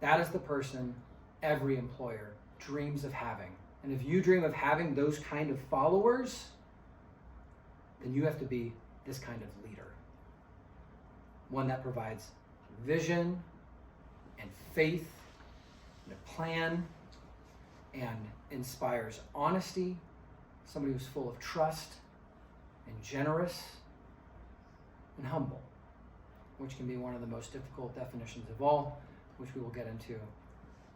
[SPEAKER 1] That is the person every employer dreams of having. And if you dream of having those kind of followers, then you have to be this kind of leader. One that provides vision and faith and a plan and inspires honesty, somebody who's full of trust and generous and humble, which can be one of the most difficult definitions of all, which we will get into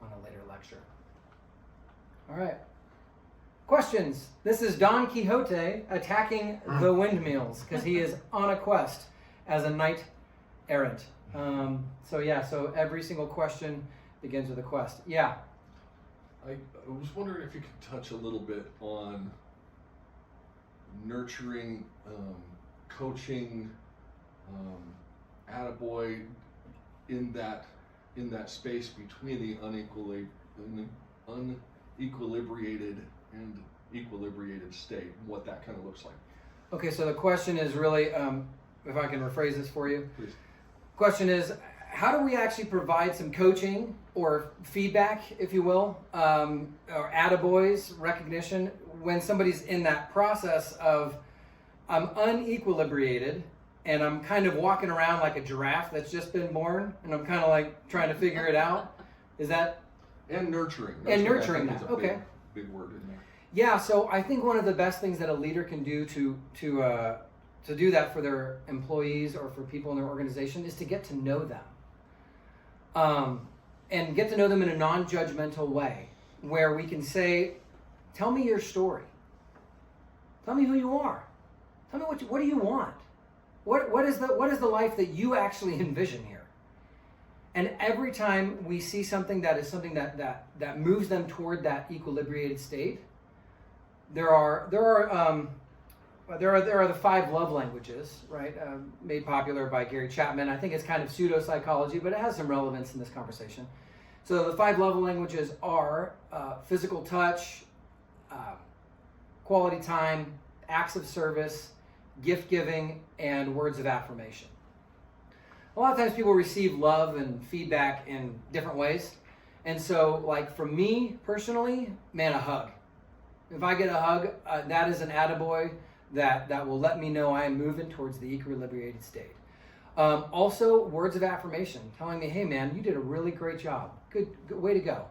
[SPEAKER 1] on a later lecture. All right. Questions? This is Don Quixote attacking the windmills because he is on a quest as a knight errant. So every single question begins with a quest. Yeah.
[SPEAKER 2] I was wondering if you could touch a little bit on nurturing, coaching, attaboy in that space between the unequilibrated and equilibrated state, and what that kind of looks like.
[SPEAKER 1] Okay, so the question is really, if I can rephrase this for you.
[SPEAKER 2] Please.
[SPEAKER 1] Question is, how do we actually provide some coaching or feedback, if you will, or attaboys, recognition, when somebody's in that process of, I'm unequilibrated, and I'm kind of walking around like a giraffe that's just been born, and I'm kind of like trying to figure it out? Is that?
[SPEAKER 2] And nurturing.
[SPEAKER 1] And nurturing that,
[SPEAKER 2] is a
[SPEAKER 1] okay.
[SPEAKER 2] Big word in there.
[SPEAKER 1] Yeah, so I think one of the best things that a leader can do to do that for their employees or for people in their organization is to get to know them. And get to know them in a non-judgmental way, where we can say, tell me your story. Tell me who you are. Tell me what do you want? What is the life that you actually envision here? And every time we see something that is something that moves them toward that equilibrated state, there are the 5 love languages, right? Made popular by Gary Chapman. I think it's kind of pseudo-psychology, but it has some relevance in this conversation. So the 5 love languages are physical touch, quality time, acts of service, gift giving, and words of affirmation. A lot of times people receive love and feedback in different ways. And so, like for me personally, man, a hug. If I get a hug, that is an attaboy that will let me know I am moving towards the equilibrated state. Also, words of affirmation, telling me, hey man, you did a really great job. Good way to go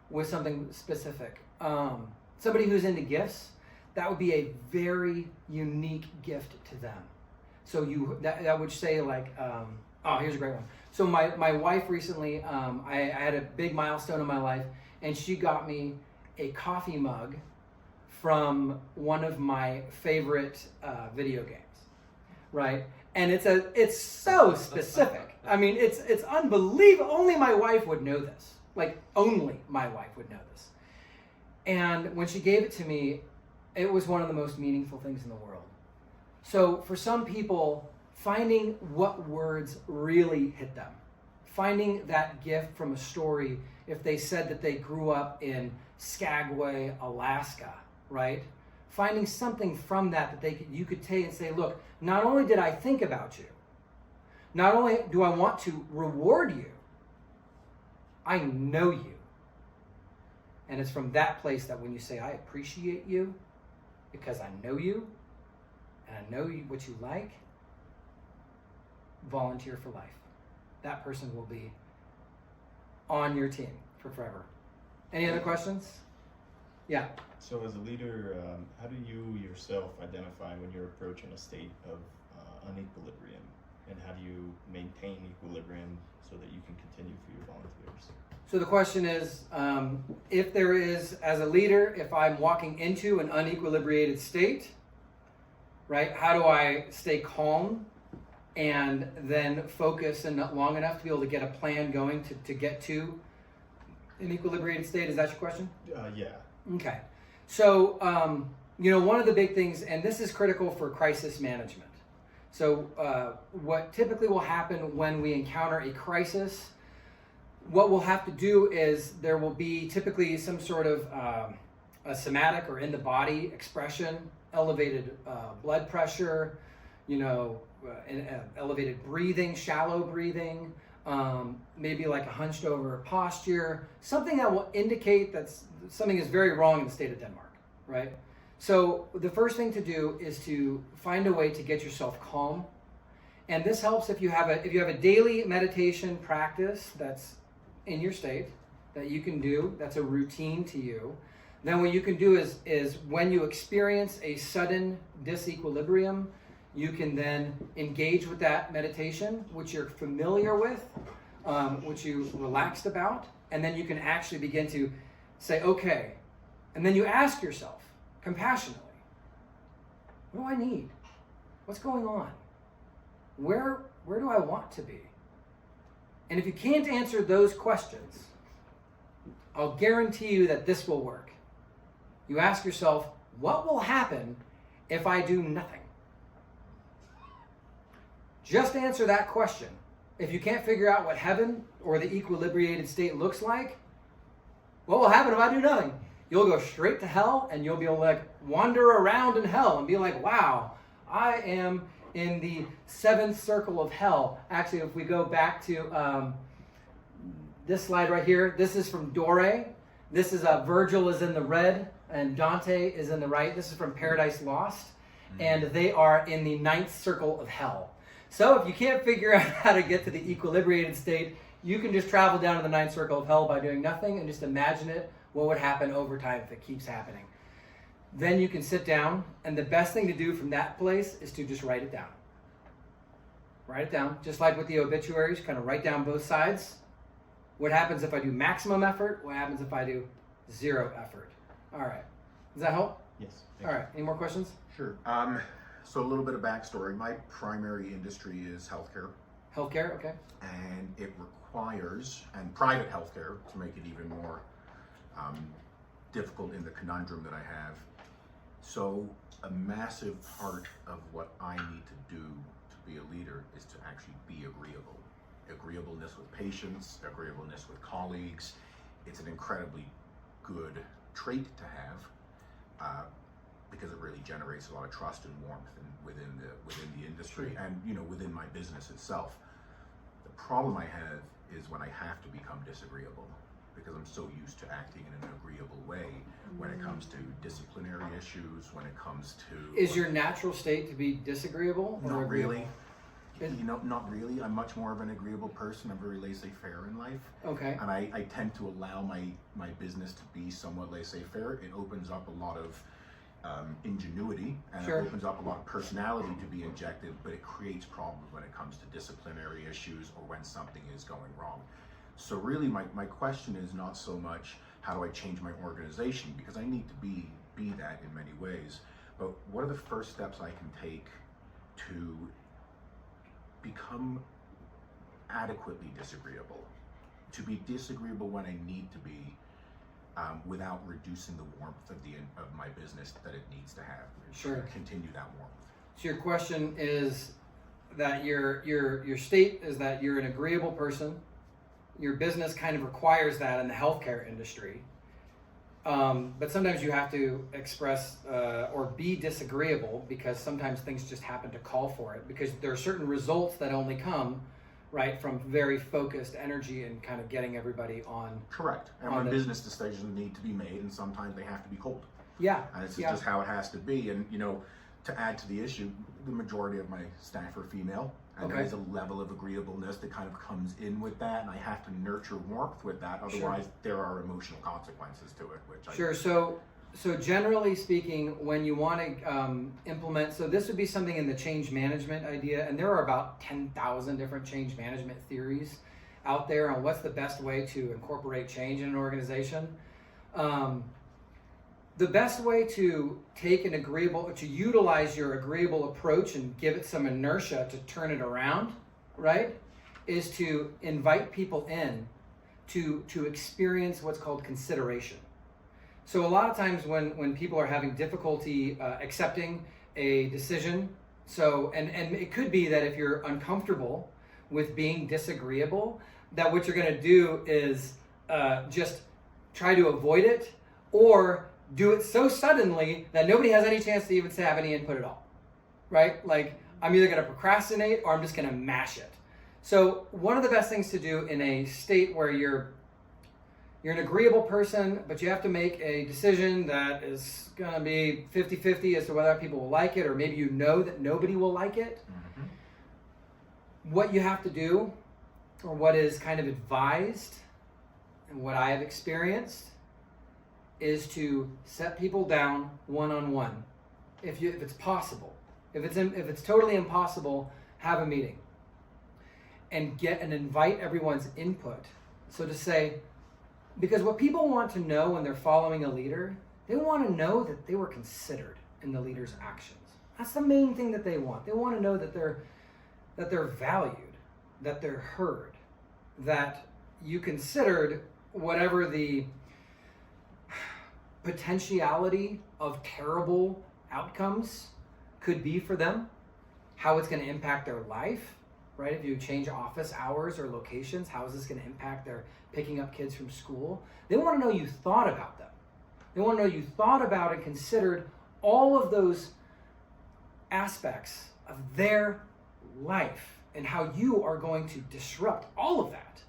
[SPEAKER 1] with something specific. Somebody who's into gifts, that would be a very unique gift to them. So that would say like, here's a great one. So my wife recently, I had a big milestone in my life, and she got me a coffee mug from one of my favorite video games, right? And it's so specific. I mean, it's unbelievable. Only my wife would know this. Like, only my wife would know this. And when she gave it to me, it was one of the most meaningful things in the world. So for some people, finding what words really hit them, finding that gift from a story, if they said that they grew up in Skagway, Alaska, right? Finding something from that you could take and say, look, not only did I think about you, not only do I want to reward you, I know you. And it's from that place that when you say, I appreciate you because I know you and I know what you like, volunteer for life. That person will be on your team for forever. Any other questions? Yeah.
[SPEAKER 3] So as a leader, how do you yourself identify when you're approaching a state of unequilibrium? And how do you maintain equilibrium so that you can continue for your volunteers?
[SPEAKER 1] So the question is, if there is, as a leader, if I'm walking into an unequilibrated state, right, how do I stay calm and then focus and not long enough to be able to get a plan going to get to an equilibrated state? Is that your question?
[SPEAKER 3] Yeah.
[SPEAKER 1] Okay. So, one of the big things, and this is critical for crisis management. So what typically will happen when we encounter a crisis, what we'll have to do is there will be typically some sort of a somatic or in the body expression, elevated blood pressure, elevated breathing, shallow breathing, maybe like a hunched over posture, something that will indicate that something is very wrong in the state of Denmark, right? So the first thing to do is to find a way to get yourself calm. And this helps if you have a daily meditation practice that's in your state that you can do, that's a routine to you. Then what you can do is when you experience a sudden disequilibrium, you can then engage with that meditation, which you're familiar with, which you relaxed about, and then you can actually begin to say, okay, and then you ask yourself compassionately, what do I need? What's going on? Where do I want to be? And if you can't answer those questions, I'll guarantee you that this will work. You ask yourself, what will happen if I do nothing? Just answer that question. If you can't figure out what heaven or the equilibrated state looks like, what will happen if I do nothing? You'll go straight to hell, and you'll be able to wander around in hell and be like, wow, I am in the seventh circle of hell. Actually, if we go back to this slide right here, this is from Dore. This is Virgil is in the red, and Dante is in the right. This is from Paradise Lost, and they are in the ninth circle of hell. So if you can't figure out how to get to the equilibrated state, you can just travel down to the ninth circle of hell by doing nothing and just imagine it, what would happen over time if it keeps happening. Then you can sit down, and the best thing to do from that place is to just write it down. Write it down, just like with the obituaries, kind of write down both sides. What happens if I do maximum effort? What happens if I do zero effort? All right. Does that help?
[SPEAKER 3] Yes.
[SPEAKER 1] All right. Any more questions?
[SPEAKER 4] Sure. So a little bit of backstory. My primary industry is healthcare.
[SPEAKER 1] Healthcare, okay.
[SPEAKER 4] And it requires, and private healthcare, to make it even more difficult in the conundrum that I have. So a massive part of what I need to do to be a leader is to actually be agreeable. Agreeableness with patients, agreeableness with colleagues. It's an incredibly good trait to have. because it really generates a lot of trust and warmth within the industry and within my business itself. The problem I have is when I have to become disagreeable, because I'm so used to acting in an agreeable way when it comes to disciplinary issues, when it comes to...
[SPEAKER 1] Is your natural state to be disagreeable or
[SPEAKER 4] Not
[SPEAKER 1] agreeable?
[SPEAKER 4] really. Not really. I'm much more of an agreeable person. I'm very laissez-faire in life.
[SPEAKER 1] Okay.
[SPEAKER 4] And I tend to allow my business to be somewhat laissez-faire. It opens up a lot of ingenuity, and
[SPEAKER 1] Sure.
[SPEAKER 4] it opens up a lot of personality to be injected, but it creates problems when it comes to disciplinary issues or when something is going wrong. So really my question is not so much how do I change my organization, because I need to be that in many ways, but what are the first steps I can take to become adequately disagreeable, to be disagreeable when I need to be, without reducing the warmth of my business that it needs to have.
[SPEAKER 1] Sure.
[SPEAKER 4] Continue that warmth.
[SPEAKER 1] So your question is that your state is that you're an agreeable person. Your business kind of requires that in the healthcare industry. But sometimes you have to express or be disagreeable because sometimes things just happen to call for it, because there are certain results that only come right from very focused energy and kind of getting everybody on.
[SPEAKER 4] Correct. And when business decisions need to be made, and sometimes they have to be cold.
[SPEAKER 1] Yeah.
[SPEAKER 4] And it's just how it has to be. And to add to the issue, the majority of my staff are female. And there is a level of agreeableness that kind of comes in with that, and I have to nurture warmth with that. Otherwise, there are emotional consequences to it.
[SPEAKER 1] Sure. So generally speaking, when you want to implement, so this would be something in the change management idea, and there are about 10,000 different change management theories out there on what's the best way to incorporate change in an organization. The best way to utilize your agreeable approach and give it some inertia to turn it around, right, is to invite people in to experience what's called consideration. So a lot of times when people are having difficulty accepting a decision, and it could be that if you're uncomfortable with being disagreeable, that what you're going to do is just try to avoid it, or do it so suddenly that nobody has any chance to even have any input at all, right? Like, I'm either going to procrastinate or I'm just going to mash it. So one of the best things to do in a state where you're an agreeable person, but you have to make a decision that is going to be 50-50 as to whether people will like it, or maybe you know that nobody will like it. Mm-hmm. What you have to do, or what is kind of advised, and what I have experienced, is to set people down one-on-one, if it's possible. If it's totally impossible, have a meeting and invite everyone's input. So to say, because what people want to know when they're following a leader, they want to know that they were considered in the leader's actions. That's the main thing that they want. They want to know that they're valued, that they're heard, that you considered whatever the potentiality of terrible outcomes could be for them, how it's going to impact their life, right? If you change office hours or locations, how is this going to impact their picking up kids from school? They want to know you thought about them. They want to know you thought about and considered all of those aspects of their life and how you are going to disrupt all of that.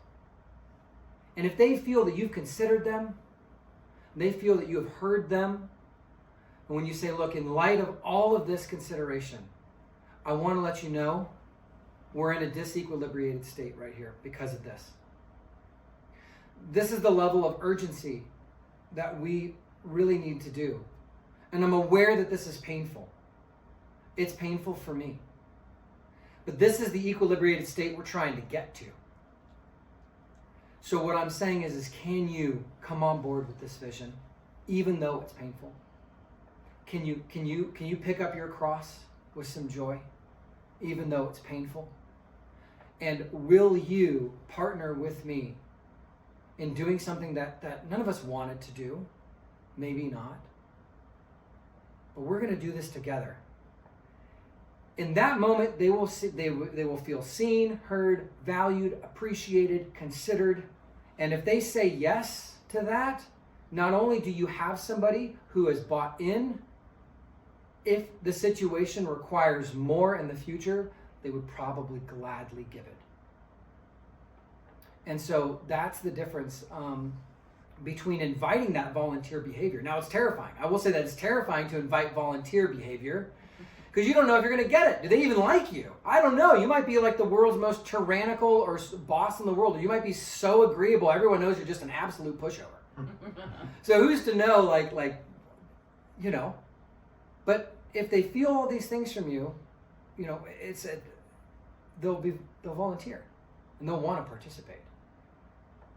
[SPEAKER 1] And if they feel that you've considered them, they feel that you have heard them, and when you say, look, in light of all of this consideration, I want to let you know we're in a disequilibrated state right here because of this. This is the level of urgency that we really need to do. And I'm aware that this is painful. It's painful for me. But this is the equilibrated state we're trying to get to. So what I'm saying is can you come on board with this vision, even though it's painful? Can you pick up your cross with some joy, even though it's painful? And will you partner with me in doing something that none of us wanted to do? Maybe not. But we're going to do this together. In that moment, they will feel seen, heard, valued, appreciated, considered. And if they say yes to that, not only do you have somebody who has bought in if the situation requires more in the future, they would probably gladly give it. And so that's the difference between inviting that volunteer behavior. Now, it's terrifying. I will say that it's terrifying to invite volunteer behavior because you don't know if you're going to get it. Do they even like you? I don't know. You might be like the world's most tyrannical or boss in the world, or you might be so agreeable everyone knows you're just an absolute pushover. So who's to know, like, you know. But if they feel all these things from you, you know, they'll volunteer and they'll want to participate.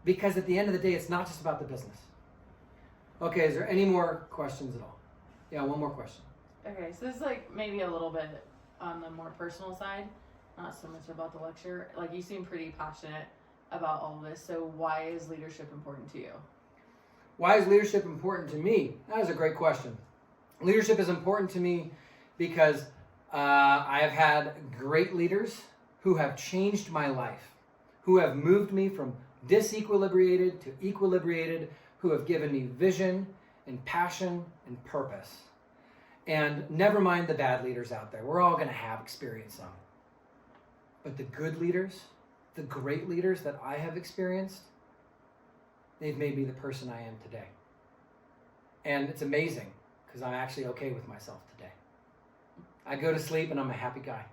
[SPEAKER 1] Because at the end of the day, it's not just about the business. Okay, is there any more questions at all? Yeah, one more question.
[SPEAKER 5] Okay, so this is like maybe a little bit on the more personal side, not so much about the lecture. Like, you seem pretty passionate about all of this, so why is leadership important to you?
[SPEAKER 1] Why is leadership important to me? That is a great question. Leadership is important to me because I have had great leaders who have changed my life, who have moved me from disequilibrated to equilibrated, who have given me vision and passion and purpose. And never mind the bad leaders out there. We're all going to have experience some. But the good leaders, the great leaders that I have experienced, they've made me the person I am today. And it's amazing because I'm actually okay with myself today. I go to sleep and I'm a happy guy.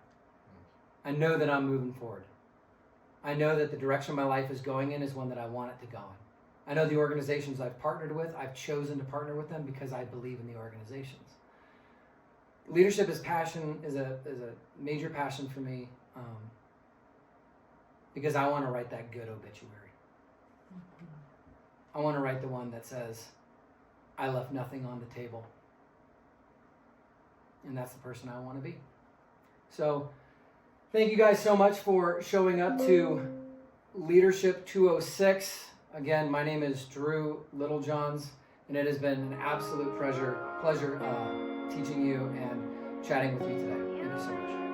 [SPEAKER 1] I know that I'm moving forward. I know that the direction my life is going in is one that I want it to go in. I know the organizations I've partnered with, I've chosen to partner with them because I believe in the organizations. Leadership is a major passion for me because I want to write that good obituary. I want to write the one that says, I left nothing on the table. And that's the person I want to be. So, thank you guys so much for showing up to Leadership 206. Again, my name is Drew Littlejohns, and it has been an absolute pleasure teaching you and chatting with you today. Thank you so much.